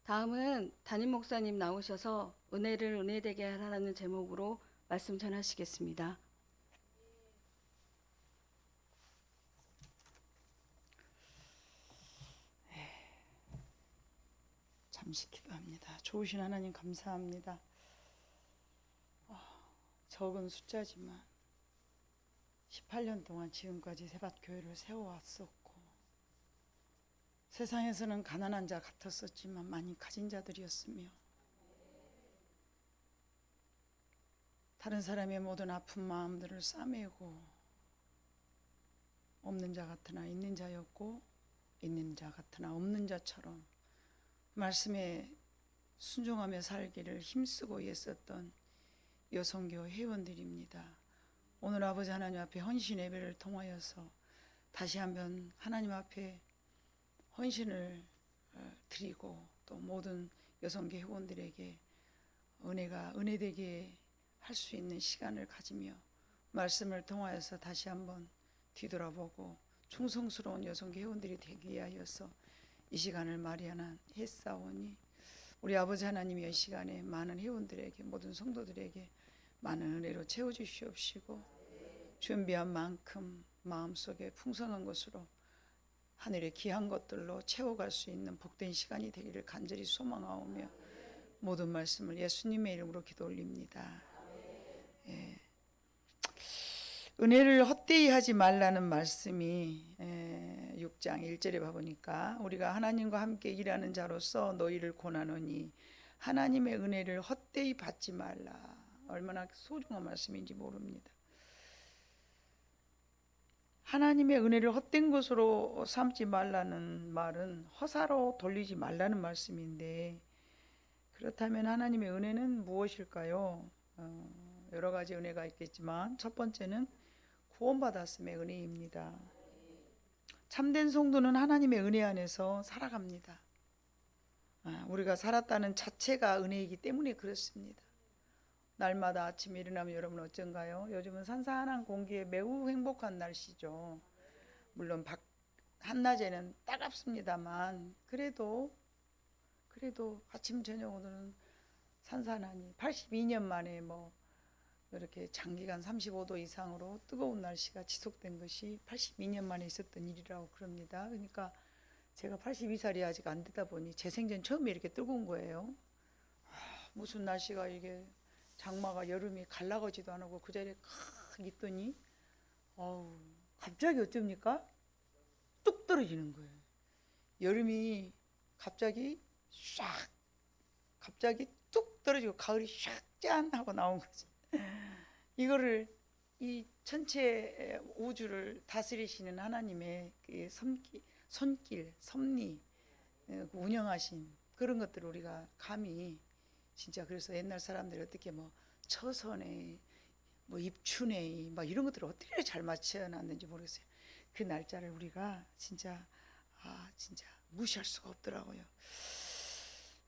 다음은 담임 목사님 나오셔서 은혜를 은혜되게 하라는 제목으로 말씀 전하시겠습니다. 잠시 기도합니다. 좋으신 하나님 감사합니다. 적은 숫자지만 18년 동안 지금까지 새밭교회를 세워왔었고, 세상에서는 가난한 자 같았었지만 많이 가진 자들이었으며, 다른 사람의 모든 아픈 마음들을 싸매고 없는 자 같으나 있는 자였고 있는 자 같으나 없는 자처럼 말씀에 순종하며 살기를 힘쓰고 애썼던 여성교 회원들입니다. 오늘 아버지 하나님 앞에 헌신 예배를 통하여서 다시 한번 하나님 앞에 헌신을 드리고, 또 모든 여성교 회원들에게 은혜되게 할 수 있는 시간을 가지며 말씀을 통하여서 다시 한번 뒤돌아보고 충성스러운 여성교 회원들이 되기 위하여서 이 시간을 마련한 했사오니, 우리 아버지 하나님이 이 시간에 많은 회원들에게, 모든 성도들에게 많은 은혜로 채워주시옵시고, 준비한 만큼 마음속에 풍성한 것으로 하늘의 귀한 것들로 채워갈 수 있는 복된 시간이 되기를 간절히 소망하오며, 모든 말씀을 예수님의 이름으로 기도 올립니다. 은혜를 헛되이 하지 말라는 말씀이 6장 1절에 봐보니까, 우리가 하나님과 함께 일하는 자로서 너희를 권하노니 하나님의 은혜를 헛되이 받지 말라. 얼마나 소중한 말씀인지 모릅니다. 하나님의 은혜를 헛된 것으로 삼지 말라는 말은 허사로 돌리지 말라는 말씀인데, 그렇다면 하나님의 은혜는 무엇일까요? 여러 가지 은혜가 있겠지만 첫 번째는 구원받았음의 은혜입니다. 참된 성도는 하나님의 은혜 안에서 살아갑니다. 우리가 살았다는 자체가 은혜이기 때문에 그렇습니다. 날마다 아침에 일어나면 여러분 어쩐가요? 요즘은 산산한 공기에 매우 행복한 날씨죠. 물론 한낮에는 따갑습니다만 그래도 아침 저녁으로는 산산하니, 82년 만에 이렇게 장기간 35도 이상으로 뜨거운 날씨가 지속된 것이 82년 만에 있었던 일이라고 그럽니다. 그러니까 제가 82살이 아직 안 되다 보니 제 생전 처음에 이렇게 뜨거운 거예요. 무슨 날씨가 이게, 장마가 여름이 갈라가지도 안 하고 그 자리에 칵 있더니 갑자기 어쩝니까? 뚝 떨어지는 거예요. 여름이 갑자기 뚝 떨어지고 가을이 샥 짠 하고 나온 거죠. 이거를, 이 전체 우주를 다스리시는 하나님의 그 손길, 섭리, 운영하신 그런 것들을 우리가 감히, 진짜 그래서 옛날 사람들이 어떻게 처선에 입춘에 이런 것들을 어떻게 잘 맞춰놨는지 모르겠어요. 그 날짜를 우리가 진짜 무시할 수가 없더라고요.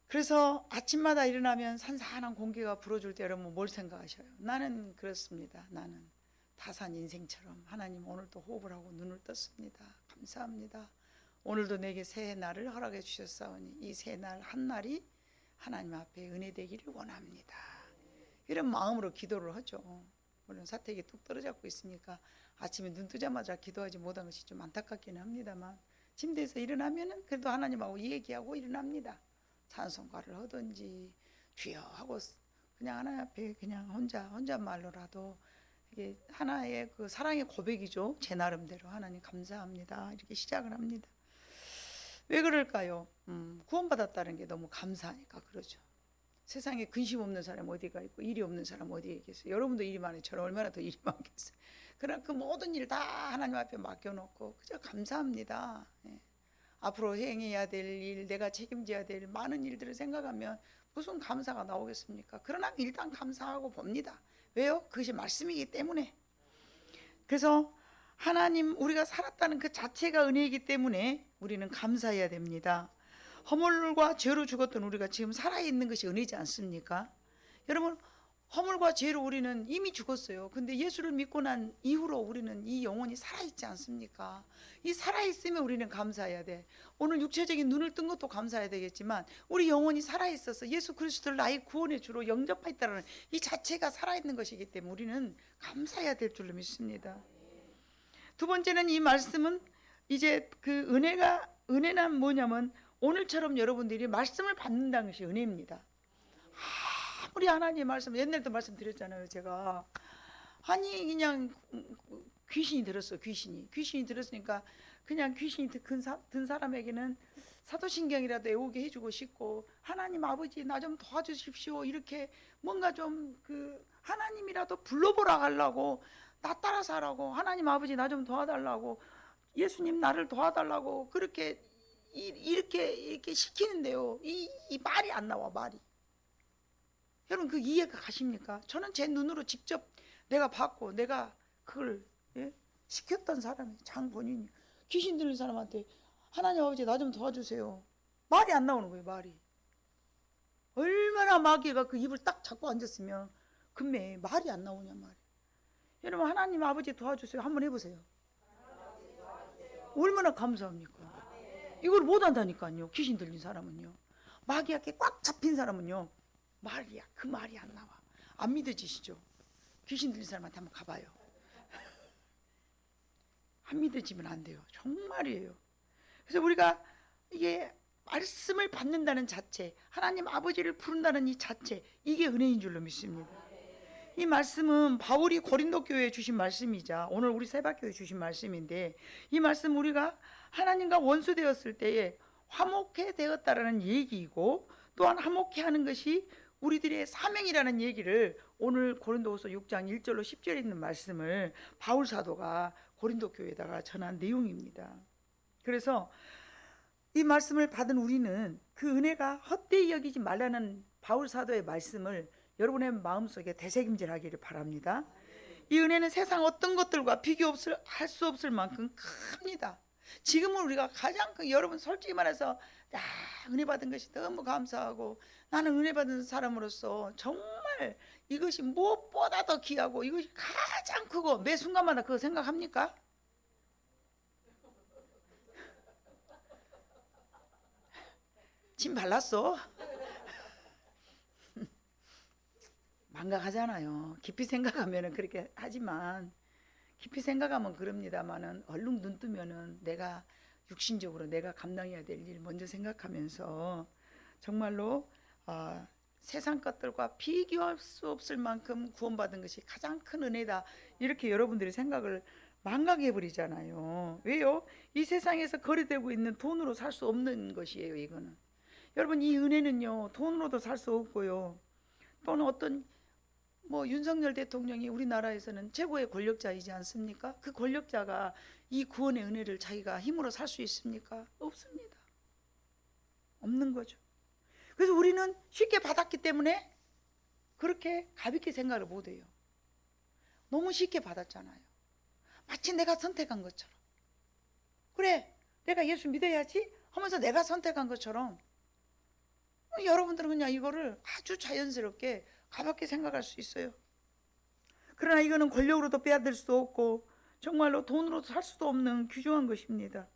그래서 아침마다 일어나면 산산한 공기가 불어줄 때 여러분 뭘 생각하셔요? 나는 그렇습니다. 나는 다산 인생처럼 하나님 오늘도 호흡을 하고 눈을 떴습니다. 감사합니다. 오늘도 내게 새해 날을 허락해 주셨사오니 이 새 날 한날이 하나님 앞에 은혜 되기를 원합니다. 이런 마음으로 기도를 하죠. 물론 사택이 뚝 떨어졌고 있으니까 아침에 눈 뜨자마자 기도하지 못한 것이 좀 안타깝기는 합니다만, 침대에서 일어나면은 그래도 하나님하고 얘기하고 일어납니다. 찬송가를 하든지 주여 하고 그냥 하나님 앞에 그냥 혼잣말로라도 이게 하나의 그 사랑의 고백이죠. 제 나름대로 하나님 감사합니다 이렇게 시작을 합니다. 왜 그럴까요? 구원받았다는 게 너무 감사하니까 그러죠. 세상에 근심 없는 사람 어디가 있고 일이 없는 사람 어디에 있겠어요? 여러분도 일이 많아요. 저는 얼마나 더 일이 많겠어요. 그러나 그 모든 일 다 하나님 앞에 맡겨놓고 그저 감사합니다. 앞으로 행해야 될 일, 내가 책임져야 될 많은 일들을 생각하면 무슨 감사가 나오겠습니까? 그러나 일단 감사하고 봅니다. 왜요? 그것이 말씀이기 때문에. 그래서 하나님, 우리가 살았다는 그 자체가 은혜이기 때문에 우리는 감사해야 됩니다. 허물과 죄로 죽었던 우리가 지금 살아있는 것이 은혜지 않습니까? 여러분, 허물과 죄로 우리는 이미 죽었어요. 근데 예수를 믿고 난 이후로 우리는 이 영혼이 살아있지 않습니까? 이 살아있으면 우리는 감사해야 돼. 오늘 육체적인 눈을 뜬 것도 감사해야 되겠지만 우리 영혼이 살아있어서 예수 그리스도를 나의 구원의 주로 영접했다는 이 자체가 살아있는 것이기 때문에 우리는 감사해야 될 줄로 믿습니다. 두 번째는 이 말씀은 이제 그 은혜란 뭐냐면 오늘처럼 여러분들이 말씀을 받는다는 것이 은혜입니다. 우리 하나님의 말씀, 옛날에도 말씀드렸잖아요. 제가 아니 그냥 귀신이 들었어. 귀신이 들었으니까 그냥 귀신이 든 사람에게는 사도신경이라도 외우게 해주고 싶고, 하나님 아버지 나 좀 도와주십시오, 이렇게 뭔가 좀 그 하나님이라도 불러보라 하려고, 나 따라서 하라고, 하나님 아버지 나 좀 도와달라고, 예수님 나를 도와달라고 그렇게 이렇게 시키는데요. 이 말이 안 나와, 말이. 여러분 그 이해가 가십니까? 저는 제 눈으로 직접 내가 봤고 내가 그걸 시켰던 사람이 장본인이 귀신 들린 사람한테 하나님 아버지 나 좀 도와주세요. 말이 안 나오는 거예요. 말이. 얼마나 마귀가 그 입을 딱 잡고 앉았으면 금매 말이 안 나오냐 말이에요. 여러분 하나님 아버지 도와주세요 한번 해보세요. 얼마나 감사합니까? 이걸 못한다니까요. 귀신 들린 사람은요. 마귀에게 꽉 잡힌 사람은요. 그 말이 안 나와. 안 믿어지시죠? 귀신 들린 사람한테 한번 가봐요. 안 믿어지면 안 돼요. 정말이에요. 그래서 우리가 이게 말씀을 받는다는 자체, 하나님 아버지를 부른다는 이 자체, 이게 은혜인 줄로 믿습니다. 이 말씀은 바울이 고린도 교회에 주신 말씀이자 오늘 우리 새박교회에 주신 말씀인데, 이 말씀 우리가 하나님과 원수되었을 때에 화목해 되었다라는 얘기이고, 또한 화목해 하는 것이 우리들의 사명이라는 얘기를 오늘 고린도후서 6장 1절로 10절에 있는 말씀을 바울 사도가 고린도 교회에다가 전한 내용입니다. 그래서 이 말씀을 받은 우리는 그 은혜가 헛되이 여기지 말라는 바울 사도의 말씀을 여러분의 마음속에 되새김질하기를 바랍니다. 이 은혜는 세상 어떤 것들과 비교할 수 없을 만큼 큽니다. 지금은 우리가 가장 여러분 솔직히 말해서 은혜 받은 것이 너무 감사하고, 나는 은혜 받은 사람으로서 정말 이것이 무엇보다 더 귀하고 이것이 가장 크고, 매 순간마다 그거 생각합니까? 침 발랐어? 망각하잖아요. 깊이 생각하면 그렇게 하지만, 깊이 생각하면 그럽니다만은 얼른 눈 뜨면은 내가 육신적으로 내가 감당해야 될 일 먼저 생각하면서 정말로 세상 것들과 비교할 수 없을 만큼 구원받은 것이 가장 큰 은혜다, 이렇게 여러분들이 생각을 망각해 버리잖아요. 왜요? 이 세상에서 거래되고 있는 돈으로 살 수 없는 것이에요. 이거는 여러분, 이 은혜는요 돈으로도 살 수 없고요, 또는 어떤 윤석열 대통령이 우리나라에서는 최고의 권력자이지 않습니까? 그 권력자가 이 구원의 은혜를 자기가 힘으로 살 수 있습니까? 없습니다. 없는 거죠. 그래서 우리는 쉽게 받았기 때문에 그렇게 가볍게 생각을 못해요. 너무 쉽게 받았잖아요. 마치 내가 선택한 것처럼. 그래, 내가 예수 믿어야지 하면서 내가 선택한 것처럼 여러분들은 그냥 이거를 아주 자연스럽게 가볍게 생각할 수 있어요. 그러나 이거는 권력으로도 빼앗을 수 없고 정말로 돈으로도 살 수도 없는 귀중한 것입니다.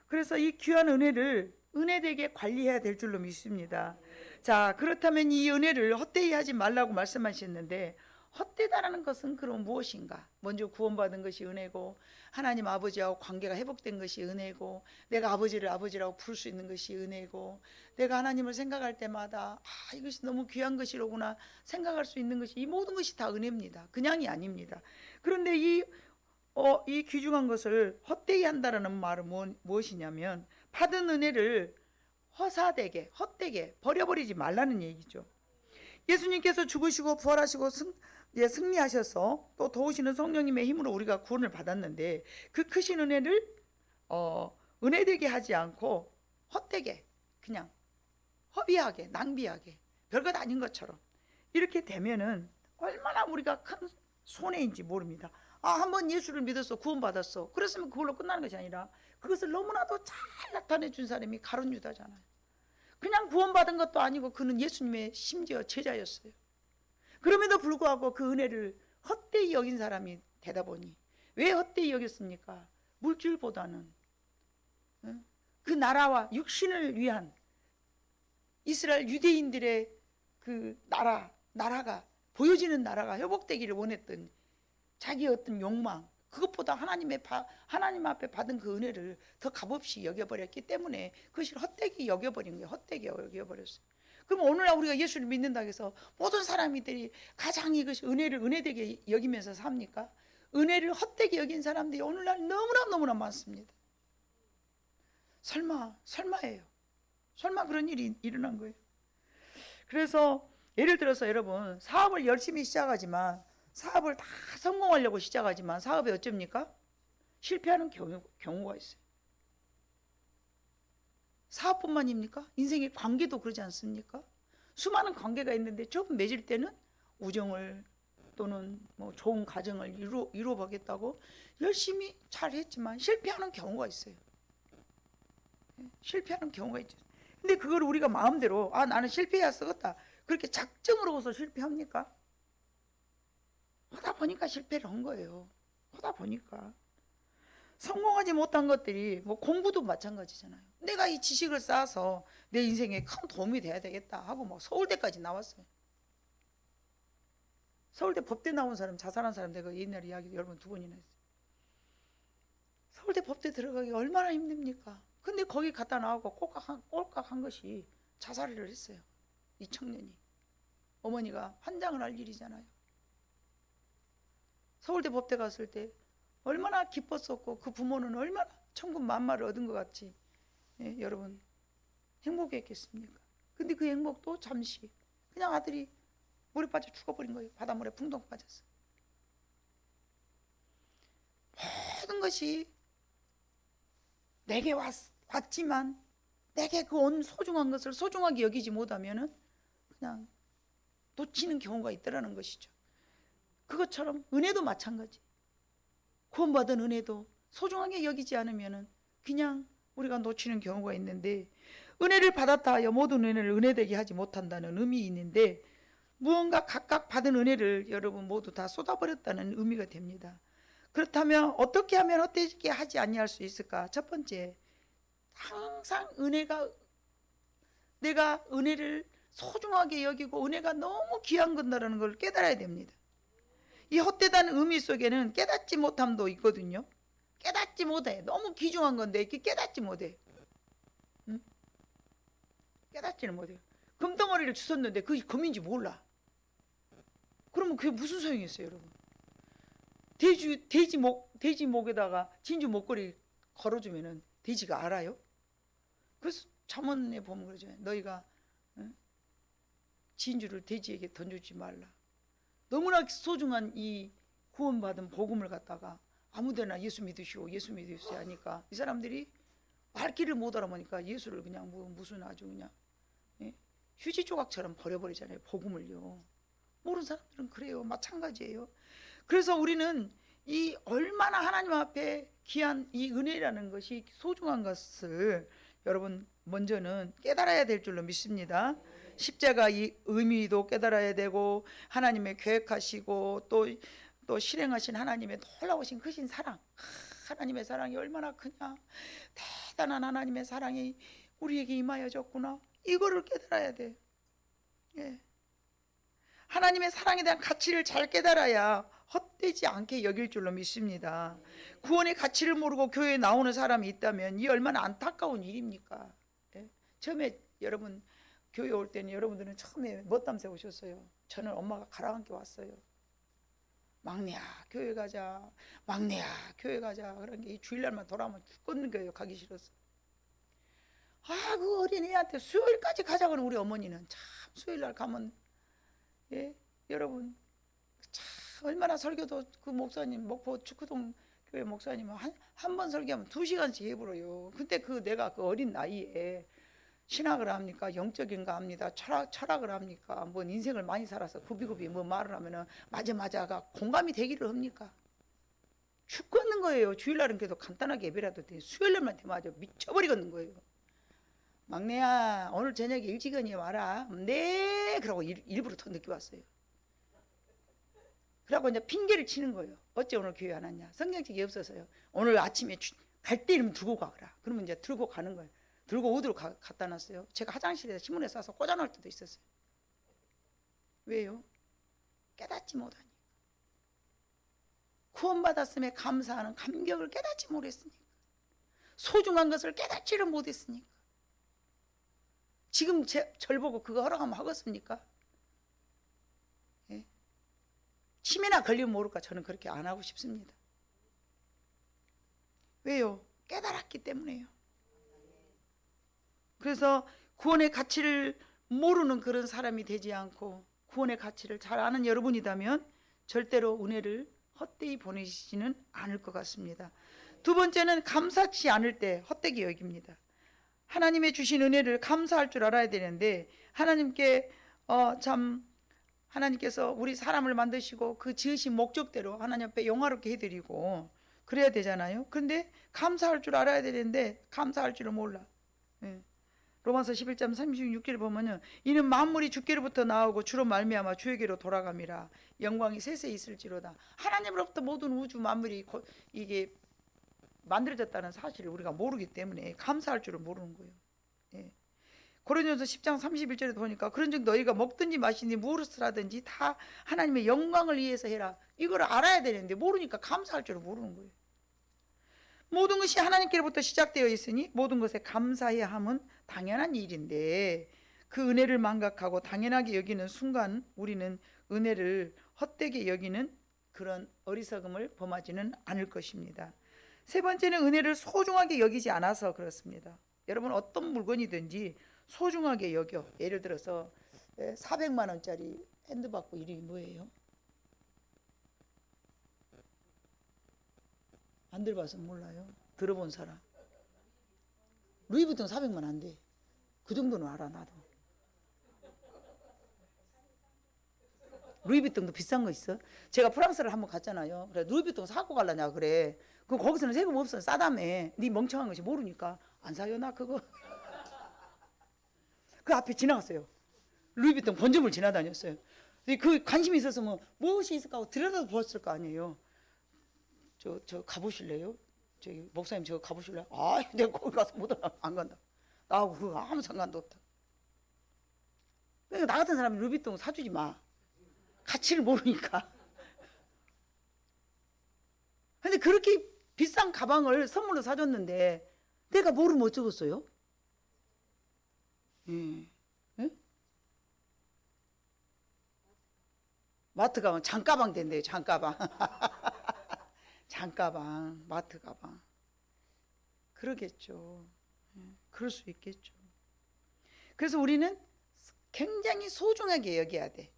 그래서 이 귀한 은혜를 은혜되게 관리해야 될 줄로 믿습니다. 자, 그렇다면 이 은혜를 헛되이 하지 말라고 말씀하셨는데, 헛되다라는 것은 그럼 무엇인가? 먼저 구원받은 것이 은혜고, 하나님 아버지하고 관계가 회복된 것이 은혜고, 내가 아버지를 아버지라고 부를 수 있는 것이 은혜고, 내가 하나님을 생각할 때마다 이것이 너무 귀한 것이로구나 생각할 수 있는 것이, 이 모든 것이 다 은혜입니다. 그냥이 아닙니다. 그런데 이 귀중한 것을 헛되이 한다라는 말은 무엇이냐면, 받은 은혜를 허사되게 헛되게 버려버리지 말라는 얘기죠. 예수님께서 죽으시고 부활하시고 승리하셔서 또 도우시는 성령님의 힘으로 우리가 구원을 받았는데, 그 크신 은혜를 은혜되게 하지 않고 헛되게, 그냥 허비하게, 낭비하게, 별것 아닌 것처럼 이렇게 되면은 얼마나 우리가 큰 손해인지 모릅니다. 한번 예수를 믿었어, 구원받았어, 그랬으면 그걸로 끝나는 것이 아니라 그것을 너무나도 잘 나타내 준 사람이 가룟 유다잖아요. 그냥 구원받은 것도 아니고 그는 예수님의 심지어 제자였어요. 그럼에도 불구하고 불구하고 그 은혜를 헛되이 여긴 사람이 되다 보니, 왜 헛되이 여겼습니까? 물질보다는 그 나라와 육신을 위한 이스라엘 유대인들의 그 나라가 보여지는 나라가 회복되기를 원했던 자기의 어떤 욕망, 그것보다 하나님 앞에 받은 그 은혜를 더 값없이 여겨버렸기 때문에 그것을 헛되게 여겨버린 거예요. 헛되게 여겨버렸어요. 그럼 오늘날 우리가 예수를 믿는다고 해서 모든 사람들이 가장 이것이 은혜를 은혜되게 여기면서 삽니까? 은혜를 헛되게 여긴 사람들이 오늘날 너무나 많습니다. 설마예요. 설마 그런 일이 일어난 거예요. 그래서 예를 들어서 여러분, 사업을 열심히 시작하지만, 사업을 다 성공하려고 시작하지만 사업에 어쩝니까? 실패하는 경우가 있어요. 사업뿐만입니까? 인생의 관계도 그러지 않습니까? 수많은 관계가 있는데 조금 맺을 때는 우정을 또는 뭐 좋은 가정을 이루어보겠다고 열심히 잘 했지만 실패하는 경우가 있어요. 실패하는 경우가 있죠. 근데 그걸 우리가 마음대로 나는 실패해야 쓰겠다 그렇게 작정으로서 실패합니까? 하다 보니까 실패를 한 거예요. 하다 보니까 성공하지 못한 것들이 뭐 공부도 마찬가지잖아요. 내가 이 지식을 쌓아서 내 인생에 큰 도움이 돼야 되겠다 하고 뭐 서울대까지 나왔어요. 서울대 법대 나온 사람, 자살한 사람 내가 옛날에 이야기 여러분 2번이나 했어요. 서울대 법대 들어가기 얼마나 힘듭니까? 근데 거기 갔다 나오고 꼴깍한 것이 자살을 했어요. 이 청년이. 어머니가 환장을 할 일이잖아요. 서울대 법대 갔을 때 얼마나 기뻤었고 그 부모는 얼마나 천군만마를 얻은 것 같이 여러분 행복했겠습니까? 근데 그 행복도 잠시 그냥 아들이 물에 빠져 죽어버린 거예요. 바닷물에 풍덩 빠졌어. 모든 것이 내게 왔지만 내게 그 온 소중한 것을 소중하게 여기지 못하면은 그냥 놓치는 경우가 있더라는 것이죠. 그것처럼 은혜도 마찬가지. 구원받은 은혜도 소중하게 여기지 않으면은 그냥 우리가 놓치는 경우가 있는데, 은혜를 받았다 하여 모든 은혜를 은혜되게 하지 못한다는 의미 있는데, 무언가 각각 받은 은혜를 여러분 모두 다 쏟아버렸다는 의미가 됩니다. 그렇다면 어떻게 하면 헛되게 하지 아니할 수 있을까? 첫 번째, 항상 내가 은혜를 소중하게 여기고 은혜가 너무 귀한 건다라는 걸 깨달아야 됩니다. 이 헛되다는 의미 속에는 깨닫지 못함도 있거든요. 깨닫지 못해. 너무 귀중한 건데 깨닫지 못해. 응? 깨닫지는 못해요. 금덩어리를 주웠는데 그게 금인지 몰라. 그러면 그게 무슨 소용이 있어요, 여러분? 돼지 목에다가 진주 목걸이 걸어주면은 돼지가 알아요? 그래서 잠언에 보면 그러죠. 너희가 진주를 돼지에게 던져주지 말라. 너무나 소중한 이 구원받은 복음을 갖다가 아무데나 예수 믿으시오 하니까 이 사람들이 말귀를 못 알아보니까 예수를 그냥 무슨 아주 그냥 휴지 조각처럼 버려버리잖아요. 복음을요. 모르는 사람들은 그래요. 마찬가지예요. 그래서 우리는 이 얼마나 하나님 앞에 귀한 이 은혜라는 것이 소중한 것을 여러분 먼저는 깨달아야 될 줄로 믿습니다. 십자가 이 의미도 깨달아야 되고, 하나님의 계획하시고 또 실행하신 하나님의 놀라우신 크신 사랑, 하나님의 사랑이 얼마나 크냐, 대단한 하나님의 사랑이 우리에게 임하여졌구나, 이거를 깨달아야 돼. 하나님의 사랑에 대한 가치를 잘 깨달아야 헛되지 않게 여길 줄로 믿습니다. 구원의 가치를 모르고 교회에 나오는 사람이 있다면 이 얼마나 안타까운 일입니까? 처음에 여러분 교회 올 때는 여러분들은 처음에 멋담새 오셨어요. 저는 엄마가 가라앉게 왔어요. 막내야 교회 가자, 막내야 교회 가자. 그런 게 주일날만 돌아오면 죽겠는 거예요. 가기 싫어서. 그 어린애한테 수요일까지 가자 그러는 우리 어머니는 참 수요일날 가면 여러분 참 얼마나 설교도 그 목사님 목포 축구동 교회 목사님은 한 번 설교하면 2시간씩 해버려요. 근데 내가 그 어린 나이에 신학을 합니까? 영적인가 합니다. 철학을 합니까? 뭐 인생을 많이 살아서 굽이굽이 뭐 말을 하면은 맞아가 공감이 되기를 합니까? 죽겠는 거예요. 주일날은 그래도 간단하게 예배라도 돼. 수요일날만 되면 아주 미쳐버리겠는 거예요. 막내야 오늘 저녁에 일찍이 와라. 네 그러고 일부러 더 늦게 왔어요. 그러고 이제 핑계를 치는 거예요. 어째 오늘 교회 안 왔냐? 성경책이 없어서요. 오늘 아침에 갈 때 이러면 들고 가라. 그러면 이제 들고 가는 거예요. 들고 어디로 갖다 놨어요? 제가 화장실에서 신문에 싸서 꽂아놓을 때도 있었어요. 왜요? 깨닫지 못하니. 구원받았음에 감사하는 감격을 깨닫지 못했으니까. 소중한 것을 깨닫지를 못했으니까. 지금 절 보고 그거 허락하면 하겠습니까? 예? 치매나 걸리면 모를까 저는 그렇게 안 하고 싶습니다. 왜요? 깨달았기 때문에요. 그래서 구원의 가치를 모르는 그런 사람이 되지 않고 구원의 가치를 잘 아는 여러분이라면 절대로 은혜를 헛되이 보내시지는 않을 것 같습니다. 두 번째는 감사치 않을 때 헛되게 여깁니다. 하나님의 주신 은혜를 감사할 줄 알아야 되는데 하나님께 하나님께서 우리 사람을 만드시고 그 지으신 목적대로 하나님 앞에 영화롭게 해드리고 그래야 되잖아요. 그런데 감사할 줄 알아야 되는데 감사할 줄을 몰라. 예. 로마서 11장 36절을 보면은 이는 만물이 주께로부터 나오고 주로 말미암아 주에게로 돌아감이라 영광이 세세 있을지로다. 하나님으로부터 모든 우주 만물이 이게 만들어졌다는 사실을 우리가 모르기 때문에 감사할 줄을 모르는 거예요. 예. 고린도전서 10장 31절에 보니까 그런즉 너희가 먹든지 마시든지 무엇을 하든지 다 하나님의 영광을 위해서 해라. 이걸 알아야 되는데 모르니까 감사할 줄을 모르는 거예요. 모든 것이 하나님께로부터 시작되어 있으니 모든 것에 감사해야 함은 당연한 일인데 그 은혜를 망각하고 당연하게 여기는 순간 우리는 은혜를 헛되게 여기는 그런 어리석음을 범하지는 않을 것입니다. 세 번째는 은혜를 소중하게 여기지 않아서 그렇습니다. 여러분 어떤 물건이든지 소중하게 여겨. 예를 들어서 400만 원짜리 핸드바구 이름이 뭐예요? 안 들어봐서 몰라요. 들어본 사람. 루이비통 400만 안 돼. 그 정도는 알아 나도. 루이비통도 비싼 거 있어. 제가 프랑스를 한번 갔잖아요. 그래 루이비통 사고 갈라냐 그래. 그 거기서는 세금 없어 싸다며. 네 멍청한 것이 모르니까 안 사요 나 그거. 그 앞에 지나갔어요. 루이비통 본점을 지나다녔어요. 그 관심이 있어서 뭐 무엇이 있을까 하고 들여다 보았을 거 아니에요. 저 가보실래요? 저기 목사님 저 가보실래요? 아, 내가 거기 가서 못 안 간다. 나하고 그거 아무 상관도 없다. 그러니까 나 같은 사람이 루비통 사주지 마. 가치를 모르니까. 근데 그렇게 비싼 가방을 선물로 사줬는데 내가 모르면 어쩌겠어요? 예. 예? 마트 가방 장가방 된대요. 장가방. 장가방, 마트 가방. 그러겠죠. 그럴 수 있겠죠. 그래서 우리는 굉장히 소중하게 여겨야 돼.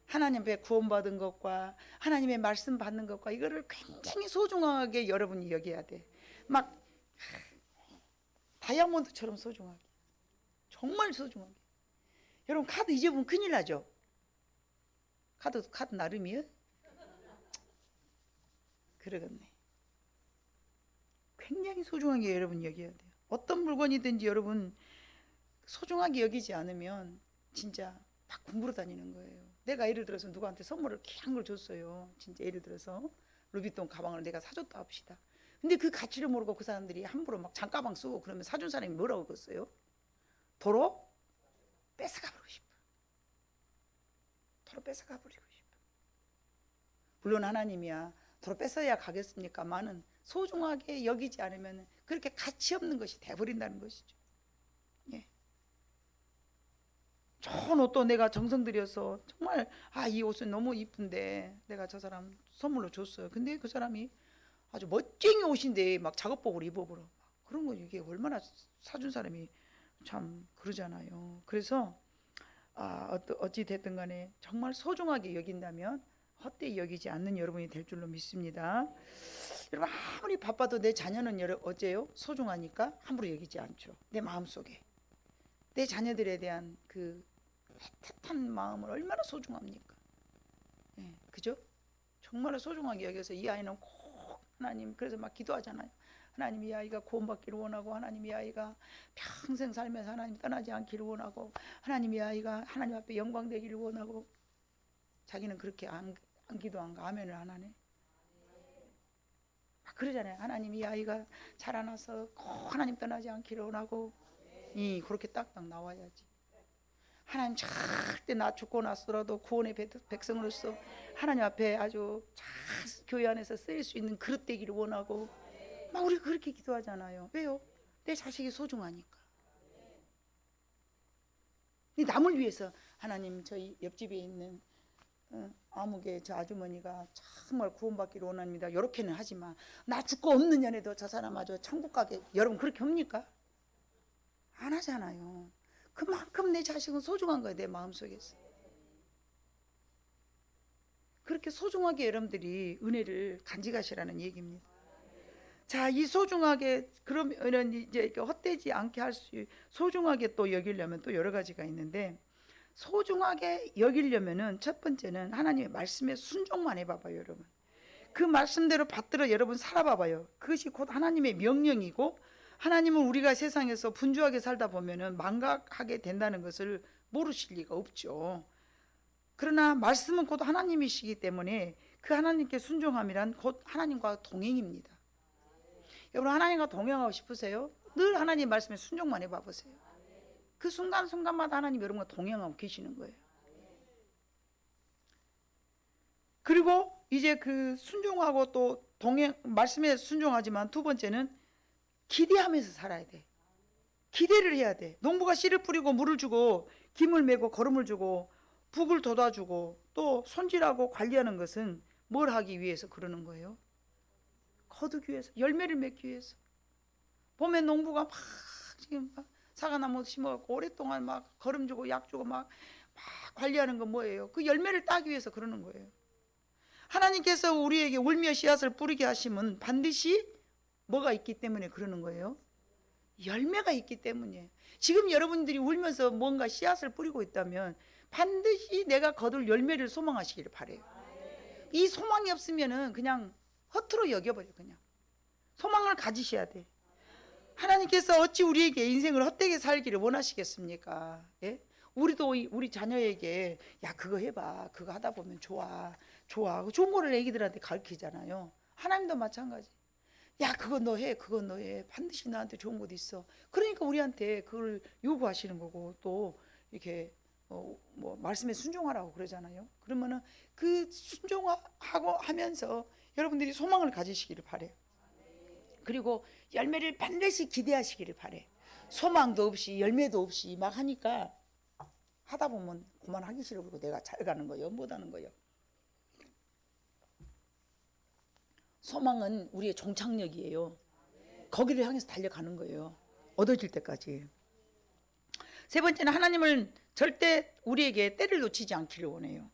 하나님 앞에 구원받은 것과 하나님의 말씀 받는 것과 이거를 굉장히 소중하게 여러분이 여겨야 돼. 막 다이아몬드처럼 소중하게. 정말 소중하게. 여러분 카드 잊어보면 큰일 나죠. 카드 나름이요? 그러겠네. 굉장히 소중하게 여러분 여겨야 돼요. 어떤 물건이든지 여러분 소중하게 여기지 않으면 진짜 막 공부로 다니는 거예요. 내가 예를 들어서 누구한테 선물을 귀한 걸 줬어요. 진짜 예를 들어서 루비통 가방을 내가 사줬다 합시다. 근데 그 가치를 모르고 그 사람들이 함부로 막 장가방 쓰고 그러면 사준 사람이 뭐라고 그랬어요? 도로 뺏어가 버리고 싶어. 도로 뺏어가 버리고 싶어. 물론 하나님이야. 도로 뺏어야 가겠습니까만은 소중하게 여기지 않으면 그렇게 가치 없는 것이 돼버린다는 것이죠. 예. 좋은 옷도 내가 정성 들여서 정말 이 옷은 너무 이쁜데 내가 저 사람 선물로 줬어요. 근데 그 사람이 아주 멋쟁이 옷인데 막 작업복을 입어버려. 그런 거 이게 얼마나 사준 사람이 참 그러잖아요. 그래서 어찌 됐든 간에 정말 소중하게 여긴다면 헛되이 여기지 않는 여러분이 될 줄로 믿습니다. 여러분 아무리 바빠도 내 자녀는 어째요? 소중하니까 함부로 여기지 않죠. 내 마음속에 내 자녀들에 대한 그 애틋한 마음을 얼마나 소중합니까? 예, 그죠? 정말 소중하게 여겨서 이 아이는 꼭 하나님 그래서 막 기도하잖아요. 하나님 이 아이가 구원받기를 원하고 하나님 이 아이가 평생 살면서 하나님 떠나지 않기를 원하고 하나님 이 아이가 하나님 앞에 영광되기를 원하고 자기는 그렇게 안 기도한가? 아멘을 안 하네. 막 그러잖아요. 하나님 이 아이가 자라나서 꼭 하나님 떠나지 않기를 원하고 그렇게 딱딱 나와야지. 하나님 절대 나 죽고 나서라도 구원의 백성으로서 하나님 앞에 아주 잘 교회 안에서 쓰일 수 있는 그릇 되기를 원하고 막 우리 그렇게 기도하잖아요. 왜요? 내 자식이 소중하니까. 이 남을 위해서 하나님 저희 옆집에 있는 아무개 저 아주머니가 정말 구원받기를 원합니다. 이렇게는 하지만 나 죽고 없는 년에도 저 사람 아주 천국 가게 여러분 그렇게 합니까? 안 하잖아요. 그만큼 내 자식은 소중한 거예요. 내 마음속에서. 그렇게 소중하게 여러분들이 은혜를 간직하시라는 얘기입니다. 자, 이 소중하게 그러면 이제 헛되지 않게 할 수 소중하게 또 여기려면 또 여러 가지가 있는데 소중하게 여기려면은 첫 번째는 하나님의 말씀에 순종만 해봐봐요, 여러분. 그 말씀대로 받들어 여러분 살아봐봐요. 그것이 곧 하나님의 명령이고 하나님은 우리가 세상에서 분주하게 살다 보면은 망각하게 된다는 것을 모르실 리가 없죠. 그러나 말씀은 곧 하나님이시기 때문에 그 하나님께 순종함이란 곧 하나님과 동행입니다. 여러분 하나님과 동행하고 싶으세요? 늘 하나님 말씀에 순종만 해봐 보세요. 그 순간순간마다 하나님 여러분과 동행하고 계시는 거예요. 그리고 이제 그 순종하고 또 동행 말씀에 순종하지만 두 번째는 기대하면서 살아야 돼. 기대를 해야 돼. 농부가 씨를 뿌리고 물을 주고 김을 메고 거름을 주고 북을 돋아주고 또 손질하고 관리하는 것은 뭘 하기 위해서 그러는 거예요? 거두기 위해서, 열매를 맺기 위해서. 봄에 농부가 막 지금 사과나무 심어갖고 오랫동안 막 거름 주고 약 주고 막 관리하는 건 뭐예요? 그 열매를 따기 위해서 그러는 거예요. 하나님께서 우리에게 울며 씨앗을 뿌리게 하시면 반드시 뭐가 있기 때문에 그러는 거예요? 열매가 있기 때문이에요. 지금 여러분들이 울면서 뭔가 씨앗을 뿌리고 있다면 반드시 내가 거둘 열매를 소망하시기를 바래요. 이 소망이 없으면은 그냥 허투루 여겨버려. 그냥 소망을 가지셔야 돼. 하나님께서 어찌 우리에게 인생을 헛되게 살기를 원하시겠습니까? 예? 우리도 우리 자녀에게 야 그거 해봐, 그거 하다 보면 좋아 좋은 거를 애기들한테 가르치잖아요. 하나님도 마찬가지. 야 그거 너 해, 그거 너 해, 반드시 나한테 좋은 것도 있어. 그러니까 우리한테 그걸 요구하시는 거고 또 이렇게 뭐 말씀에 순종하라고 그러잖아요. 그러면은 그 순종하고 하면서 여러분들이 소망을 가지시기를 바래요. 그리고 열매를 반드시 기대하시기를 바래. 소망도 없이 열매도 없이 막 하니까 하다 보면 그만하기 싫어. 그리고 내가 잘 가는 거예요, 못하는 거예요. 소망은 우리의 종착역이에요. 거기를 향해서 달려가는 거예요. 얻어질 때까지. 세 번째는 하나님을 절대 우리에게 때를 놓치지 않기를 원해요.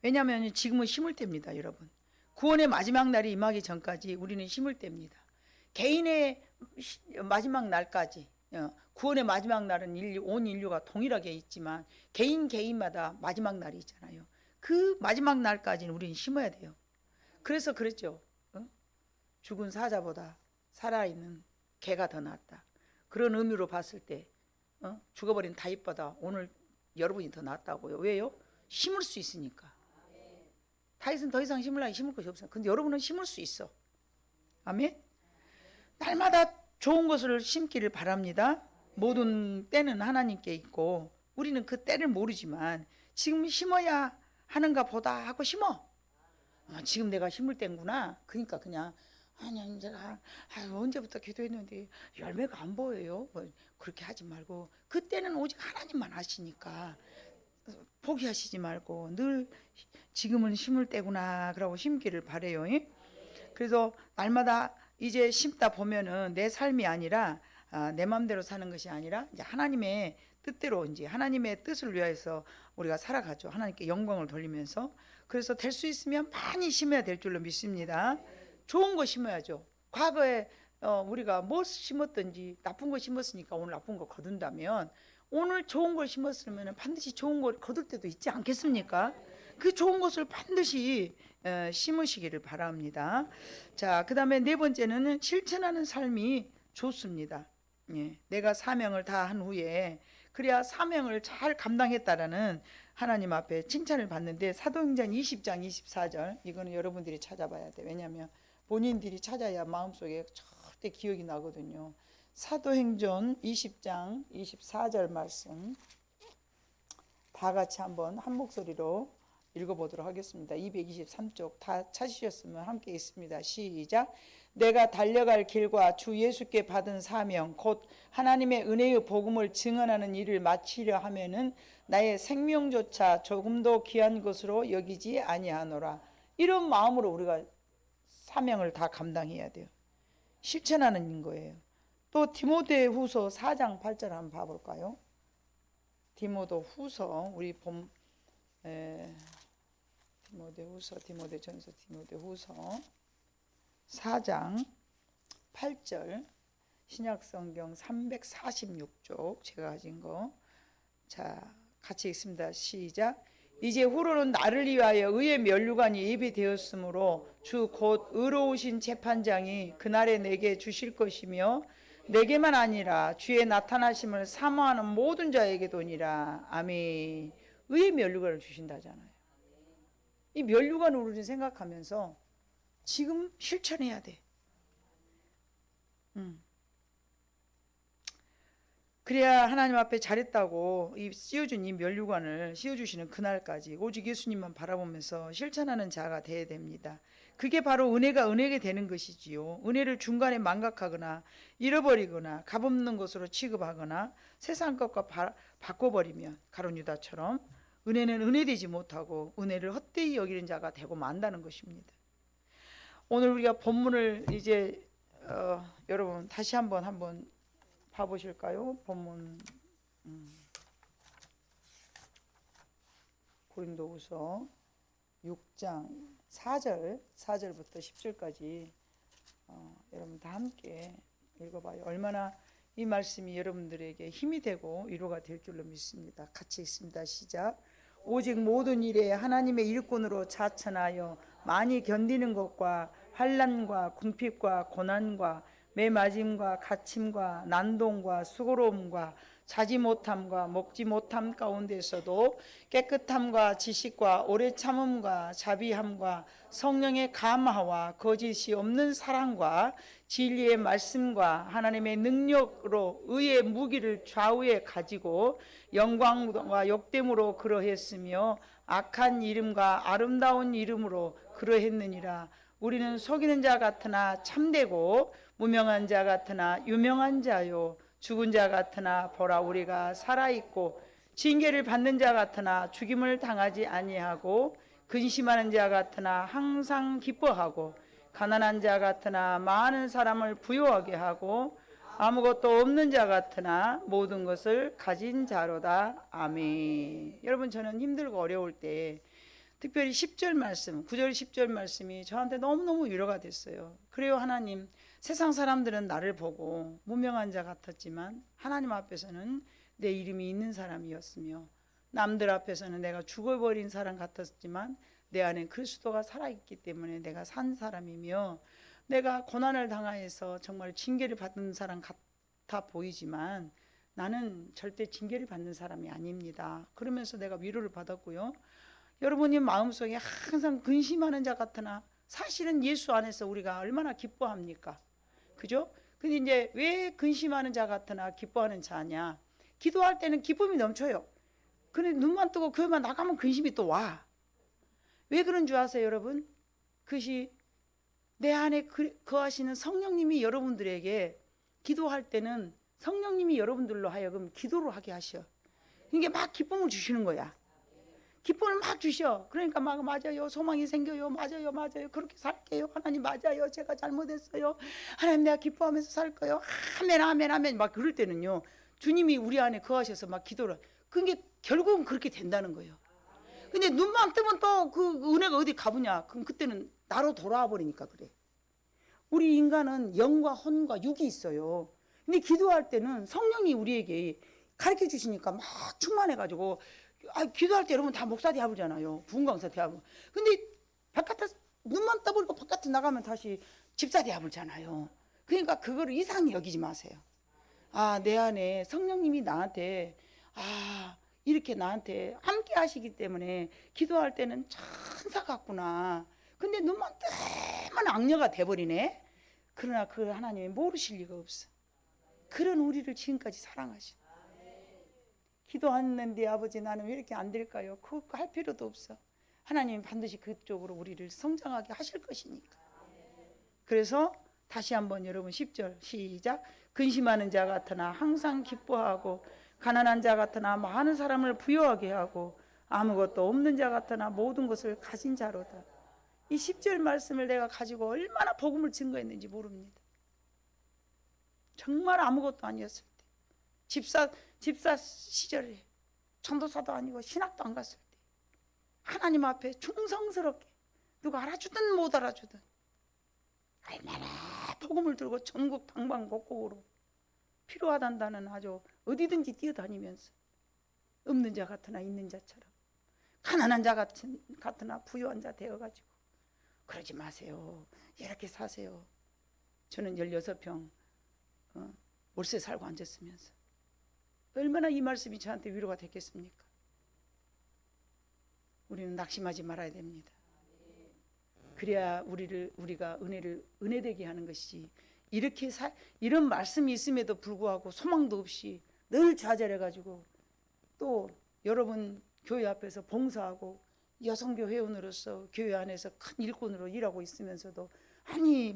왜냐하면 지금은 심을 때입니다, 여러분. 구원의 마지막 날이 임하기 전까지 우리는 심을 때입니다. 개인의 마지막 날까지, 구원의 마지막 날은 온 인류가 동일하게 있지만 개인마다 마지막 날이 있잖아요. 그 마지막 날까지는 우리는 심어야 돼요. 그래서 그랬죠. 죽은 사자보다 살아있는 개가 더 낫다. 그런 의미로 봤을 때 죽어버린 다윗보다 오늘 여러분이 더 낫다고요. 왜요? 심을 수 있으니까. 다윗은 더 이상 심을 것이 없어요. 근데 여러분은 심을 수 있어. 아멘. 날마다 좋은 것을 심기를 바랍니다. 모든 때는 하나님께 있고 우리는 그 때를 모르지만 지금 심어야 하는가 보다 하고 심어. 지금 내가 심을 때구나. 그러니까 그냥 하나님 제가 언제부터 기도했는데 열매가 안 보여요. 뭐 그렇게 하지 말고 그때는 오직 하나님만 하시니까 포기하시지 말고 늘 지금은 심을 때구나 그러고 심기를 바래요. 그래서 날마다 이제 심다 보면은 내 삶이 아니라 내 마음대로 사는 것이 아니라 이제 하나님의 뜻대로 이제 하나님의 뜻을 위해서 우리가 살아가죠. 하나님께 영광을 돌리면서. 그래서 될 수 있으면 많이 심어야 될 줄로 믿습니다. 좋은 거 심어야죠. 과거에 우리가 뭐 심었든지 나쁜 거 심었으니까 오늘 나쁜 거 거둔다면 오늘 좋은 걸 심었으면 반드시 좋은 걸 거둘 때도 있지 않겠습니까? 그 좋은 것을 반드시 심으시기를 바랍니다. 자, 그 다음에 네 번째는 실천하는 삶이 좋습니다. 예, 내가 사명을 다 한 후에 그래야 사명을 잘 감당했다라는 하나님 앞에 칭찬을 받는데 사도행전 20장 24절 이거는 여러분들이 찾아봐야 돼. 왜냐하면 본인들이 찾아야 마음속에 절대 기억이 나거든요. 사도행전 20장 24절 말씀 다 같이 한번 한 목소리로 읽어보도록 하겠습니다. 223쪽 다 찾으셨으면 함께 있습니다. 시작. 내가 달려갈 길과 주 예수께 받은 사명 곧 하나님의 은혜의 복음을 증언하는 일을 마치려 하면은 나의 생명조차 조금도 귀한 것으로 여기지 아니하노라. 이런 마음으로 우리가 사명을 다 감당해야 돼요. 실천하는 거예요. 또 디모데후서 4장 8절 한번 봐볼까요? 디모데후서 우리 디모데전서 디모데후서 4장 8절 신약성경 346쪽 제가 가진 거. 자, 같이 읽습니다. 시작. 이제 후로는 나를 위하여 의의 면류관이 예비되었으므로 주 곧 의로우신 재판장이 그날에 내게 주실 것이며 내게만 아니라 주의 나타나심을 사모하는 모든 자에게도니라. 아멘. 의의 면류관을 주신다잖아요. 이 면류관을 우리는 생각하면서 지금 실천해야 돼. 그래야 하나님 앞에 잘했다고 이 씌워준 이 면류관을 씌워주시는 그날까지 오직 예수님만 바라보면서 실천하는 자가 되어야 됩니다. 그게 바로 은혜가 은혜게 되는 것이지요. 은혜를 중간에 망각하거나 잃어버리거나 값없는 것으로 취급하거나 세상 것과 바꿔버리면 가룟 유다처럼 은혜는 은혜되지 못하고 은혜를 헛되이 여기는 자가 되고 만다는 것입니다. 오늘 우리가 본문을 이제 여러분 다시 한번 봐보실까요? 본문 고린도후서 6장 4절부터 10절까지 여러분 다 함께 읽어봐요. 얼마나 이 말씀이 여러분들에게 힘이 되고 위로가 될 줄로 믿습니다. 같이 읽습니다. 시작. 오직 모든 일에 하나님의 일꾼으로 자천하여 많이 견디는 것과 환난과 궁핍과 고난과 매맞음과 갇힘과 난동과 수고로움과 자지 못함과 먹지 못함 가운데서도 깨끗함과 지식과 오래 참음과 자비함과 성령의 감화와 거짓이 없는 사랑과 진리의 말씀과 하나님의 능력으로 의의 무기를 좌우에 가지고 영광과 욕됨으로 그러했으며 악한 이름과 아름다운 이름으로 그러했느니라. 우리는 속이는 자 같으나 참되고 무명한 자 같으나 유명한 자요 죽은 자 같으나 보라 우리가 살아있고 징계를 받는 자 같으나 죽임을 당하지 아니하고 근심하는 자 같으나 항상 기뻐하고 가난한 자 같으나 많은 사람을 부유하게 하고 아무것도 없는 자 같으나 모든 것을 가진 자로다. 아멘. 여러분 저는 힘들고 어려울 때 특별히 10절 말씀 9절 10절 말씀이 저한테 너무너무 위로가 됐어요. 그래요. 하나님 세상 사람들은 나를 보고 무명한 자 같았지만 하나님 앞에서는 내 이름이 있는 사람이었으며 남들 앞에서는 내가 죽어버린 사람 같았지만 내 안에 그리스도가 살아있기 때문에 내가 산 사람이며 내가 고난을 당하여서 정말 징계를 받는 사람 같아 보이지만 나는 절대 징계를 받는 사람이 아닙니다. 그러면서 내가 위로를 받았고요. 여러분이 마음속에 항상 근심하는 자 같으나 사실은 예수 안에서 우리가 얼마나 기뻐합니까? 그죠? 근데 이제 왜 근심하는 자 같으나 기뻐하는 자냐? 기도할 때는 기쁨이 넘쳐요. 근데 눈만 뜨고 교회만 나가면 근심이 또 와. 왜 그런 줄 아세요, 여러분? 그것이 내 안에 거하시는 성령님이 여러분들에게 기도할 때는 성령님이 여러분들로 하여금 기도를 하게 하셔. 이게 막 기쁨을 주시는 거야. 기쁨을 막 주셔. 그러니까 막 맞아요. 소망이 생겨요. 맞아요. 그렇게 살게요. 하나님 맞아요. 제가 잘못했어요. 하나님 내가 기뻐하면서 살 거예요. 아멘 아멘 아멘 막 그럴 때는요. 주님이 우리 안에 거하셔서 막 기도를. 그게 결국은 그렇게 된다는 거예요. 근데 눈만 뜨면 또 그 은혜가 어디 가보냐. 그럼 그때는 나로 돌아와 버리니까 그래. 우리 인간은 영과 혼과 육이 있어요. 근데 기도할 때는 성령이 우리에게 가르쳐 주시니까 막 충만해가지고 기도할 때 여러분 다 목사 대합이잖아요. 부흥강사 대합. 근데 바깥에 눈만 떠버리고 바깥에 나가면 다시 집사 대합이잖아요. 그러니까 그거를 이상히 여기지 마세요. 내 안에 성령님이 나한테 이렇게 나한테 함께 하시기 때문에 기도할 때는 천사 같구나. 근데 눈만 뜨면 악녀가 돼버리네. 그러나 그 하나님이 모르실 리가 없어. 그런 우리를 지금까지 사랑하신. 기도했는데 아버지 나는 왜 이렇게 안 될까요? 그거 할 필요도 없어. 하나님이 반드시 그쪽으로 우리를 성장하게 하실 것이니까. 그래서 다시 한번 여러분 10절 시작. 근심하는 자 같으나 항상 기뻐하고 가난한 자 같으나 많은 사람을 부유하게 하고 아무것도 없는 자 같으나 모든 것을 가진 자로다. 이 10절 말씀을 내가 가지고 얼마나 복음을 증거했는지 모릅니다. 정말 아무것도 아니었을 때, 집사 시절에 전도사도 아니고 신학도 안 갔을 때 하나님 앞에 충성스럽게 누가 알아주든 못 알아주든 얼마나 복음을 들고 전국 방방곡곡으로 필요하단다는 아주 어디든지 뛰어다니면서 없는 자 같으나 있는 자처럼 가난한 자 같으나 부유한 자 되어가지고 그러지 마세요. 이렇게 사세요. 저는 16평 월세 살고 앉았으면서 얼마나 이 말씀이 저한테 위로가 됐겠습니까? 우리는 낙심하지 말아야 됩니다. 그래야 우리가 은혜되게 하는 것이지. 이런 말씀이 있음에도 불구하고 소망도 없이 늘 좌절해가지고 또 여러분 교회 앞에서 봉사하고 여성교 회원으로서 교회 안에서 큰 일꾼으로 일하고 있으면서도 아니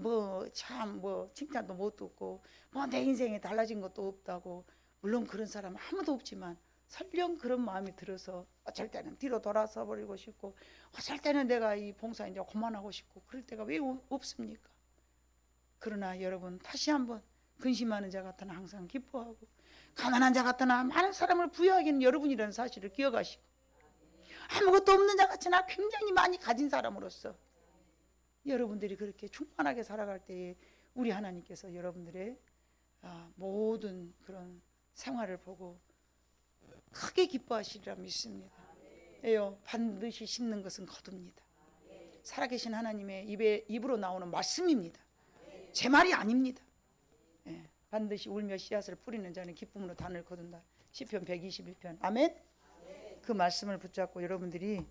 참 칭찬도 못 듣고 내 인생에 달라진 것도 없다고. 물론 그런 사람 아무도 없지만 설령 그런 마음이 들어서 어쩔 때는 뒤로 돌아서 버리고 싶고 어쩔 때는 내가 이 봉사 이제 그만하고 싶고 그럴 때가 왜 없습니까? 그러나 여러분 다시 한번 근심하는 자 같으나 항상 기뻐하고 가난한 자 같으나 많은 사람을 부유하기는 여러분이라는 사실을 기억하시고 아무것도 없는 자 같으나 굉장히 많이 가진 사람으로서 여러분들이 그렇게 충만하게 살아갈 때에 우리 하나님께서 여러분들의 모든 그런 생활을 보고 크게 기뻐하시리라 믿습니다. 예요. 반드시 심는 것은 거둡니다. 살아계신 하나님의 입으로 나오는 말씀입니다. 제 말이 아닙니다. 예, 반드시 울며 씨앗을 뿌리는 자는 기쁨으로 단을 거둔다. 시편 121편. 아멘. 그 말씀을 붙잡고 여러분들이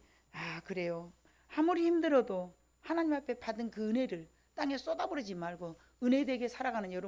그래요. 아무리 힘들어도 하나님 앞에 받은 그 은혜를 땅에 쏟아버리지 말고 은혜되게 살아가는 여러분